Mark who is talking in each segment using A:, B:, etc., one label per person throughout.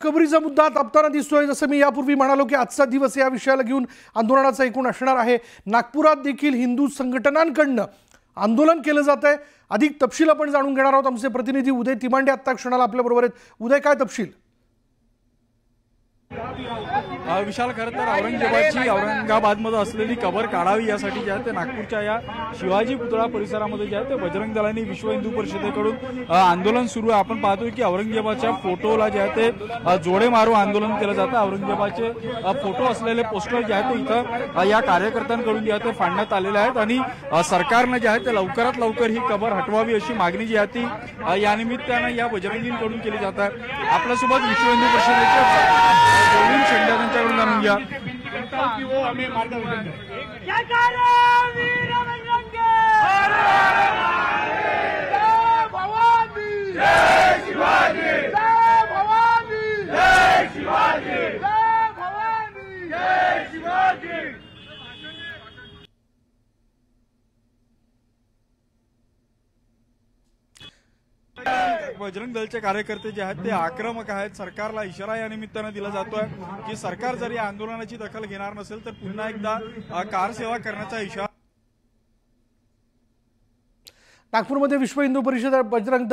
A: कबरीचा मुद्दा तापताना दिसतोय। जसं मी यापूर्वी म्हणालो की आजचा दिवस या विषयाला घेऊन आंदोलनाचा एकूण असणार आहे। नागपुरात देखील हिंदू संघटनांकडून आंदोलन केलं जात आहे। अधिक तपशील आपण जाणून घेणार आहोत। आमचे प्रतिनिधी उदय तिमांडे आता क्षणाला आपल्या बरोबर आहेत। उदय, काय तपशील?
B: विशाल, खरं तर औरंगाबादमध्ये असलेली कबर काढावी यासाठी जे आहे ते नागपूरच्या या शिवाजी पुतळा परिसरामध्ये जे आहे ते बजरंग दलांनी विश्व हिंदू परिषदेकडून आंदोलन सुरू आहे। आपण पाहतोय की औरंगजेबाच्या फोटोला जे आहे ते जोडे मारू आंदोलन केलं जातं। औरंगजेबाचे फोटो असलेले पोस्टर जे आहेत ते इथं या कार्यकर्त्यांकडून जे आहे ते फाडण्यात आलेले आहेत आणि सरकारनं जे आहे ते लवकरात लवकर ही कबर हटवावी अशी मागणी जी आहे ती या निमित्तानं या बजरंगींकडून केली जात आहे। आपल्यासोबत विश्व हिंदू परिषदेचे त्यांच्याकडून जाणून घ्या। बजरंग दलचे कार्यकर्ते जे आहेत ते आक्रमक आहेत। सरकारला इशारा या निमित्तानं दिला जातोय की सरकार जर या आंदोलनाची दखल घेणार नसेल तर पुन्हा एकदा कार सेवा करण्याचा इशारा।
A: नागपूरमध्ये विश्व हिंदू परिषद बजरंग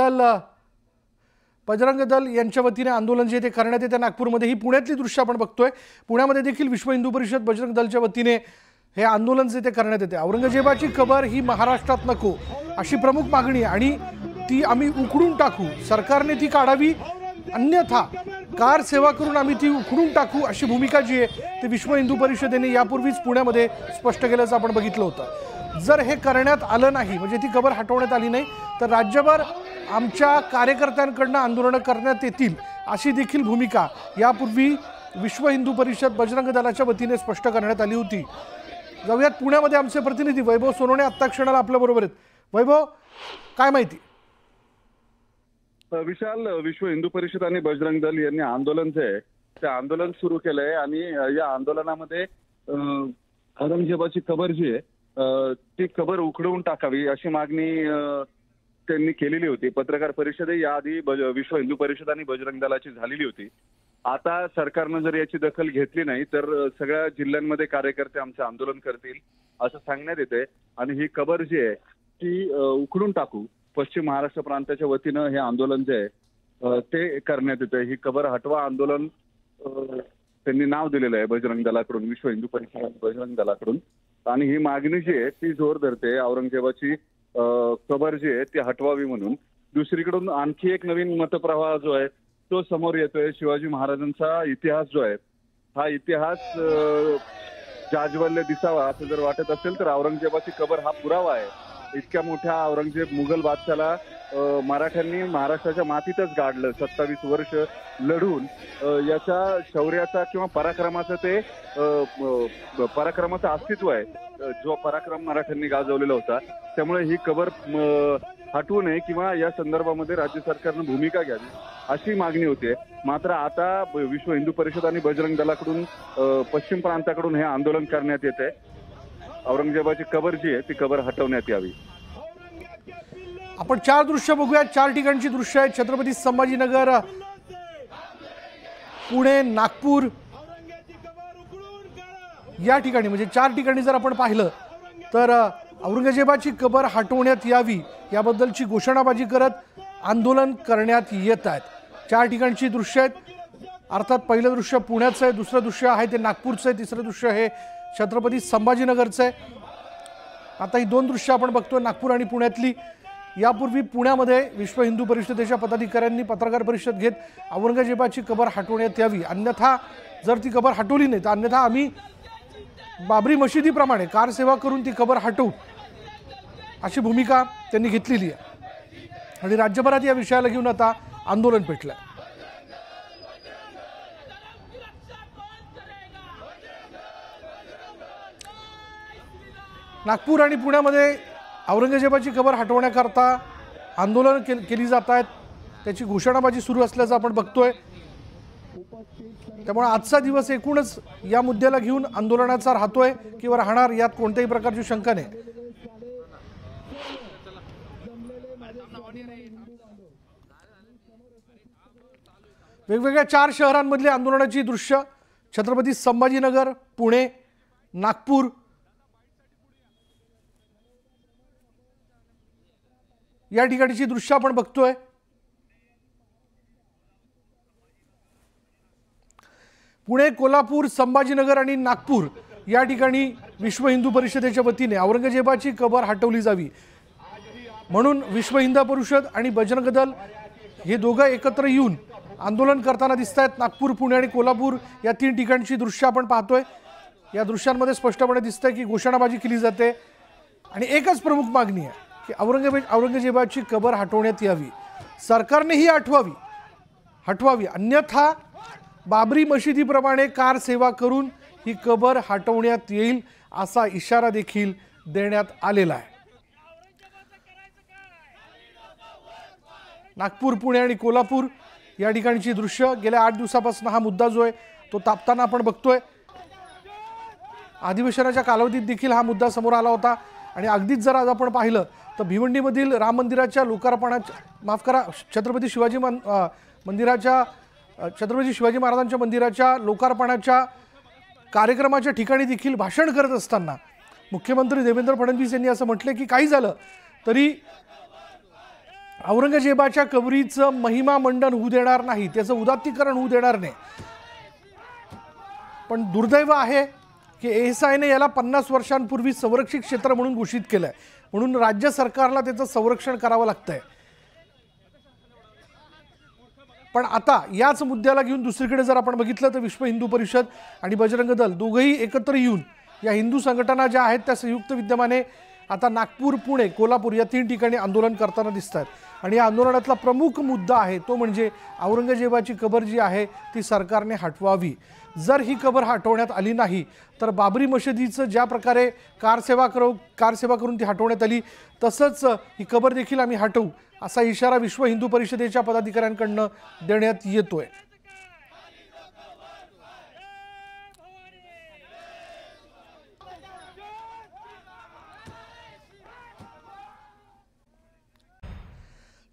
A: दल यांच्या वतीने आंदोलन जे ते करण्यात येते नागपूरमध्ये। ही पुण्यातली दृश्य आपण बघतोय। पुण्यामध्ये देखील विश्व हिंदू परिषद बजरंग दलच्या वतीने हे आंदोलन जे ते करण्यात येते। औरंगजेबाची कबर ही महाराष्ट्रात नको अशी प्रमुख मागणी आणि ती आम्ही उखडून टाकू, सरकारने ती काढावी, अन्यथा कार सेवा करून आम्ही ती उखडून टाकू अशी भूमिका जी आहे ती विश्व हिंदू परिषदेने यापूर्वीच पुण्यामध्ये स्पष्ट केल्याचं आपण बघितलं होतं। जर हे करण्यात आलं नाही, म्हणजे ती कबर हटवण्यात आली नाही, तर राज्यभर आमच्या कार्यकर्त्यांकडून आंदोलनं करण्यात येतील अशी देखील भूमिका यापूर्वी विश्व हिंदू परिषद बजरंग दलाच्या वतीने स्पष्ट करण्यात आली होती। जाऊयात पुण्यामध्ये आमचे प्रतिनिधी वैभव सोनवणे आता क्षणाला आपल्या बरोबर आहेत। वैभव, काय माहिती?
C: विशाल, विश्व हिंदू परिषद आणि बजरंग दल यांनी आंदोलन जे आहे ते आंदोलन सुरू केलंय आणि या आंदोलनामध्ये औरंगजेबाची कबर जी आहे ती कबर उखडवून टाकावी अशी मागणी त्यांनी केलेली होती। पत्रकार परिषदही याआधी विश्व हिंदू परिषद आणि बजरंग दलाची झालेली होती। आता सरकारनं जर याची दखल घेतली नाही तर सगळ्या जिल्ह्यांमध्ये कार्यकर्ते आमचे आंदोलन करतील असं सांगण्यात येते आणि ही कबर जी आहे ती उखडून टाकू पश्चिम महाराष्ट्र प्रांताच्या वतीनं हे आंदोलन जे आहे ते करण्यात येतं। ही कबर हटवा आंदोलन त्यांनी नाव दिलेलं आहे बजरंग दलाकडून, विश्व हिंदू परिषद बजरंग दलाकडून। आणि ही मागणी जी आहे ती जोर धरते औरंगजेबाची कबर जी आहे ती हटवावी म्हणून। दुसरीकडून आणखी एक नवीन मतप्रवाह जो आहे तो समोर येतोय। शिवाजी महाराजांचा इतिहास जो आहे हा इतिहास जाज्वल्य दिसावा असं जर वाटत असेल तर औरंगजेबाची कबर हा पुरावा आहे। इतक्या मोठ्या औरंगजेब मुघल बादशाला मराठ्यांनी महाराष्ट्राच्या मातीतच गाडलं। 27 वर्ष लढून याच्या शौर्याचा किंवा पराक्रमाचं ते पराक्रमाचं अस्तित्व आहे, जो पराक्रम मराठ्यांनी गाजवलेला होता। त्यामुळे ही कबर हटवू नये किंवा या संदर्भामध्ये राज्य सरकारनं भूमिका घ्यावी अशी मागणी होते। मात्र आता विश्व हिंदू परिषद आणि बजरंग दलाकडून पश्चिम प्रांताकडून हे आंदोलन करण्यात येते। औरंगजेबाची कबर जी आहे ती कबर हटवण्यात यावी।
A: आपण 4 दृश्य बघूया। 4 ठिकाणची दृश्य आहेत। छत्रपती संभाजीनगर, पुणे, नागपूर या ठिकाणी, म्हणजे 4 ठिकाणी जर आपण पाहिलं तर औरंगजेबाची कबर हटवण्यात यावी याबद्दलची घोषणाबाजी करत आंदोलन करण्यात येत आहेत। 4 ठिकाणची दृश्य आहेत। अर्थात पहिलं दृश्य पुण्याचं आहे, दुसरं दृश्य आहे ते नागपूरचं आहे, तिसरं दृश्य हे छत्रपती संभाजीनगरचं आहे। आता ही 2 दृश्य आपण बघतोय नागपूर आणि पुण्यातली। यापूर्वी पुण्यामध्ये विश्व हिंदू परिषदेच्या पदाधिकाऱ्यांनी पत्रकार परिषद घेत औरंगजेबाची कबर हटवण्यात यावी, अन्यथा जर ती कबर हटवली नाही तर अन्यथा आम्ही बाबरी मशिदीप्रमाणे कार सेवा करून ती कबर हटवू अशी भूमिका त्यांनी घेतलेली आहे आणि राज्यभरात या विषयाला घेऊन आता आंदोलन पेटलंय। नागपूर आणि पुण्यामध्ये औरंगजेबाची कबर हटवण्याकरता आंदोलन केली जात आहेत, त्याची घोषणाबाजी सुरू असल्याचं आपण बघतोय। त्यामुळे आजचा दिवस एकूणच या मुद्द्याला घेऊन आंदोलनाचा राहतोय किंवा राहणार यात कोणत्याही प्रकारची शंका नाही। वेगवेगळ्या 4 शहरांमधली आंदोलनाची दृश्य, छत्रपती संभाजीनगर, पुणे, नागपूर या ठिकाणची दृश्य आपण बघतोय। पुणे, कोल्हापूर, संभाजीनगर आणि नागपूर या ठिकाणी विश्व हिंदू परिषदेच्या वतीने औरंगजेबाची कबर हटवली जावी म्हणून विश्व हिंदू परिषद आणि बजरंग दल हे दोघं एकत्र येऊन आंदोलन करताना दिसतात। नागपूर, पुणे आणि कोल्हापूर या 3 ठिकाणची दृश्य आपण पाहतोय। या दृश्यांमध्ये स्पष्टपणे दिसतंय की घोषणाबाजी केली जाते आणि एकच प्रमुख मागणी आहे की औरंगजेबाची कबर हटवण्यात यावी, सरकारने ही हटवावी, अन्यथा बाबरी मशिदीप्रमाणे कार सेवा करून ही कबर हटवण्यात येईल असा इशारा देखील देण्यात आलेला आहे। नागपूर, पुणे आणि कोल्हापूर या ठिकाणची दृश्य गेल्या 8 दिवसापासून हा मुद्दा जो आहे तो तापताना आपण बघतोय। अधिवेशनाच्या कालावधीत देखील हा मुद्दा समोर आला होता आणि अगदीच जर आज आपण पाहिलं तर भिवंडीमधील राम मंदिराच्या लोकार्पणाच्या छत्रपती शिवाजी महाराजांच्या मंदिराच्या लोकार्पणाच्या कार्यक्रमाच्या ठिकाणी देखील भाषण करत असताना मुख्यमंत्री देवेंद्र फडणवीस यांनी असं म्हटलं की काही झालं तरी औरंगजेबाच्या कबरीचं महिमा मंडन होऊ देणार नाही, त्याचं उदात्तीकरण होऊ देणार नाही। पण दुर्दैव आहे की एएसआयने याला 50 वर्षांपूर्वी संरक्षित क्षेत्र म्हणून घोषित केलंय, म्हणून राज्य सरकारला त्याचं संरक्षण करावं लागतंय। पण आता याच मुद्द्याला घेऊन दुसरीकडे जर आपण बघितलं तर विश्व हिंदू परिषद आणि बजरंग दल दोघंही एकत्र येऊन या हिंदू संघटना ज्या आहेत त्या संयुक्त विद्यमाने आता नागपूर, पुणे, कोल्हापूर या 3 ठिकाणी आंदोलन करताना दिसतात आणि या आंदोलनातला प्रमुख मुद्दा आहे तो म्हणजे औरंगजेबाची कबर जी आहे ती सरकारने हटवावी। जर ही कबर हटवण्यात आली नाही तर बाबरी मशिदीचं ज्या प्रकारे कार सेवा करून ती हटवण्यात आली तसंच ही कबर देखील आम्ही हटवू असा इशारा विश्व हिंदू परिषदेच्या पदाधिकाऱ्यांकडून देण्यात येतोय।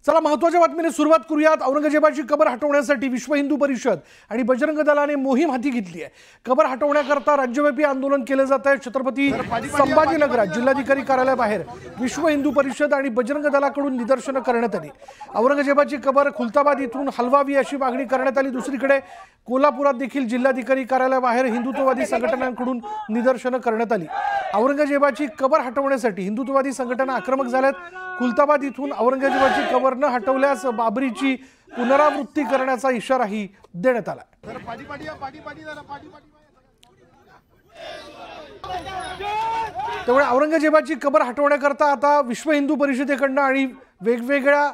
A: चला महत्त्वाच्या बातमीने सुरुवात करूयात। औरंगजेबाची कबर हटवण्यासाठी विश्व हिंदू परिषद आणि बजरंग दलाने मोहीम हाती घेतली आहे। कबर हटवण्याकरता राज्यव्यापी आंदोलन केले जात आहे। छत्रपती संभाजीनगरात जिल्हाधिकारी कार्यालयाबाहेर विश्व हिंदू परिषद आणि बजरंग दलाकडून निदर्शनं करण्यात आली। औरंगजेबाची कबर खुलताबाद इथून हलवावी अशी मागणी करण्यात आली। दुसरीकडे कोल्हापुरात देखील जिल्हाधिकारी कार्यालयाबाहेर हिंदुत्ववादी संघटनांकडून निदर्शनं करण्यात आली। औरंगजेबाची कबर हटवण्यासाठी हिंदुत्ववादी संघटना आक्रमक झाल्यात। खुलताबाद इथून औरंगजेबाची कबर न हटवल्यास बाबरीची पुनरावृत्ती करण्याचा इशाराही देण्यात आला। त्यामुळे औरंगजेबाची कबर हटवण्याकरता आता विश्व हिंदू परिषदेकडनं आणि वेगवेगळ्या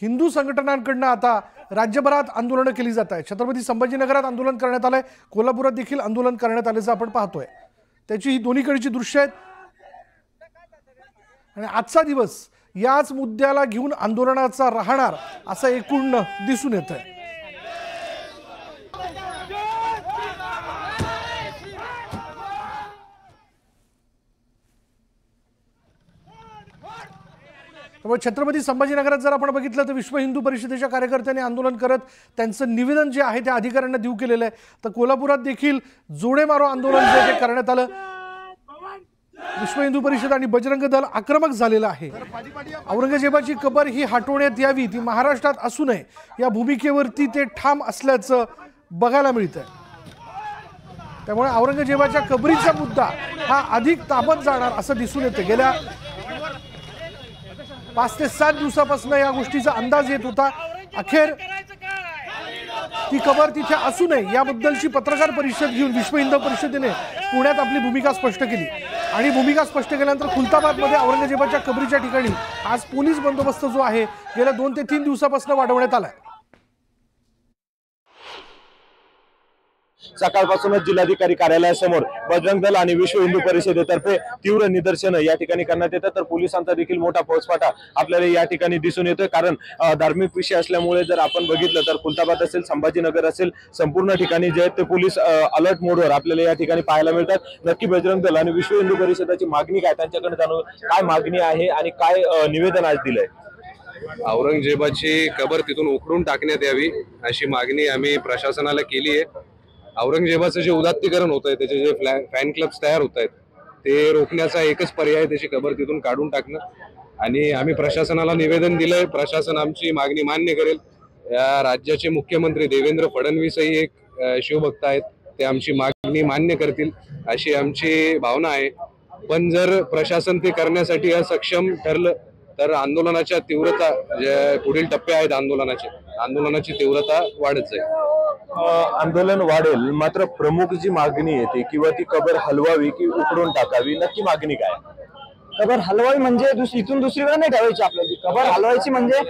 A: हिंदू संघटनांकडनं आता राज्यभरात आंदोलनं केली जात आहेत। छत्रपती संभाजीनगरात आंदोलन करण्यात आलंय, कोल्हापुरात देखील आंदोलन करण्यात आल्याचं आपण पाहतोय। त्याची ही दोन्हीकडची दृश्य आहेत आणि आजचा दिवस याच मुद्द्याला घेऊन आंदोलनाचा राहणार असं एकूण दिसून येत आहे। त्यामुळे छत्रपती संभाजीनगरात जर आपण बघितलं तर विश्व हिंदू परिषदेच्या कार्यकर्त्यांनी आंदोलन करत त्यांचं निवेदन जे आहे ते अधिकाऱ्यांना देऊ केलेलं आहे। तर कोल्हापुरात देखील जोडे मारो आंदोलन जे ते करण्यात आलं। विश्व हिंदू परिषद आणि बजरंग दल आक्रमक झालेलं आहे। औरंगजेबाची कबर ही हटवण्यात यावी, ती महाराष्ट्रात असू नये या भूमिकेवरती ते ठाम असल्याचं बघायला मिळतंय। त्यामुळे औरंगजेबाच्या कबरीचा मुद्दा हा अधिक तापत जाणार असं दिसून येतं। गेल्या 5 ते 7 दिवसापासून या गोष्टीचा अंदाज येत होता। अखेर ती कबर तिथे असू नये याबद्दलची पत्रकार परिषद घेऊन विश्व हिंदू परिषदेने पुण्यात आपली भूमिका स्पष्ट केली आणि भूमिका स्पष्ट केल्यानंतर खुलताबादमध्ये औरंगजेबाच्या कबरीच्या ठिकाणी आज पोलीस बंदोबस्त जो आहे गेल्या 2 ते 3 दिवसापासून वाढवण्यात आलाय।
D: सकाळपासूनच जिल्हाधिकारी कार्यालयासमोर बजरंग दल आणि विश्व हिंदू परिषदेतर्फे तीव्र निदर्शनं या ठिकाणी करण्यात येतात। तर पोलिसांचा देखील मोठा फौजफाटा आपल्याला या ठिकाणी दिसून येतोय, कारण धार्मिक विषय असल्यामुळे जर आपण बघितलं तर खुलताबाद असेल, संभाजीनगर असेल, संपूर्ण ठिकाणी जे आहेत ते पोलीस अलर्ट मोडवर आपल्याला या ठिकाणी पाहायला मिळतात। नक्की बजरंग दल आणि विश्व हिंदू परिषदेची मागणी काय, त्यांच्याकडे जाणून काय मागणी आहे आणि काय निवेदन आज दिलंय।
E: औरंगजेबाची कबर तिथून उखडून टाकण्यात यावी अशी मागणी आम्ही प्रशासनाला केली आहे. औरंगजेबाचं जे उदात्तीकरण होत आहे, त्याचे जे फॅन क्लब्स तयार होत आहेत, ते रोखण्याचा एकच पर्याय त्याची कबर तिथून काढून टाकणं. आणि आम्ही प्रशासनाला निवेदन दिलंय, प्रशासन आमची मागणी मान्य करेल. या राज्याचे मुख्यमंत्री देवेंद्र फडणवीसही एक शिवभक्त आहेत, ते आमची मागणी मान्य करतील अशी आमची भावना आहे. पण जर प्रशासन ते करण्यासाठी असक्षम ठरलं तर आंदोलनाच्या तीव्रता, जे पुढील टप्पे आहेत आंदोलनाची तीव्रता वाढत जाईल.
D: आंदोलन वाढेल, मात्र प्रमुख जी मागणी येते किंवा ती कबर हलवावी की उकडून टाकावी, नक्की मागणी काय?
F: कबर हलवावी म्हणजे इथून दुसरीकडे नाही ठेवायची आपल्याला. कबर हलवायची म्हणजे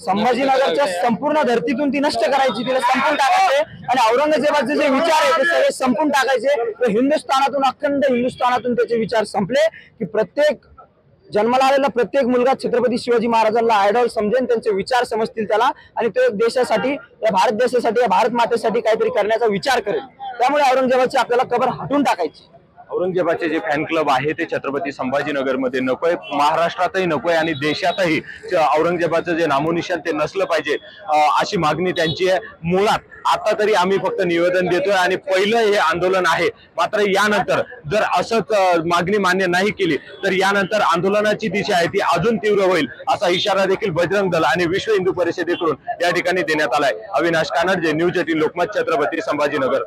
F: संभाजीनगरच्या संपूर्ण धर्तीतून ती नष्ट करायची, तिला संपून टाकायचे आणि औरंगजेबाचे जे विचार आहेत ते सगळे संपून टाकायचे. हिंदुस्थानातून, अखंड हिंदुस्थानातून त्याचे विचार संपले की प्रत्येक जन्माला आलेला प्रत्येक मुलगा छत्रपती शिवाजी महाराजांना आयडॉल समजेल, त्यांचे विचार समजतील त्याला आणि तो एक देशासाठी, या भारत देशासाठी, या भारत मातेसाठी काहीतरी करण्याचा विचार करेल. त्यामुळे औरंगजेबाची आपल्याला कबर हटवून टाकायची.
D: औरंगजेबाचे जे फॅन क्लब आहे ते छत्रपती संभाजीनगरमध्ये नकोय, महाराष्ट्रातही नकोय आणि देशातही औरंगजेबाचं जे नामोनिशान ते नसलं पाहिजे अशी मागणी त्यांची आहे. मुळात आता तरी आम्ही फक्त निवेदन देतोय आणि पहिलं हे आंदोलन आहे. मात्र यानंतर जर असंच मागणी मान्य नाही केली तर यानंतर आंदोलनाची दिशा आहे ती अजून तीव्र होईल असा इशारा देखील बजरंग दल आणि विश्व हिंदू परिषदेकडून या ठिकाणी देण्यात आलाय. अविनाश कानडे, न्यूज 18 लोकमत, छत्रपती संभाजीनगर.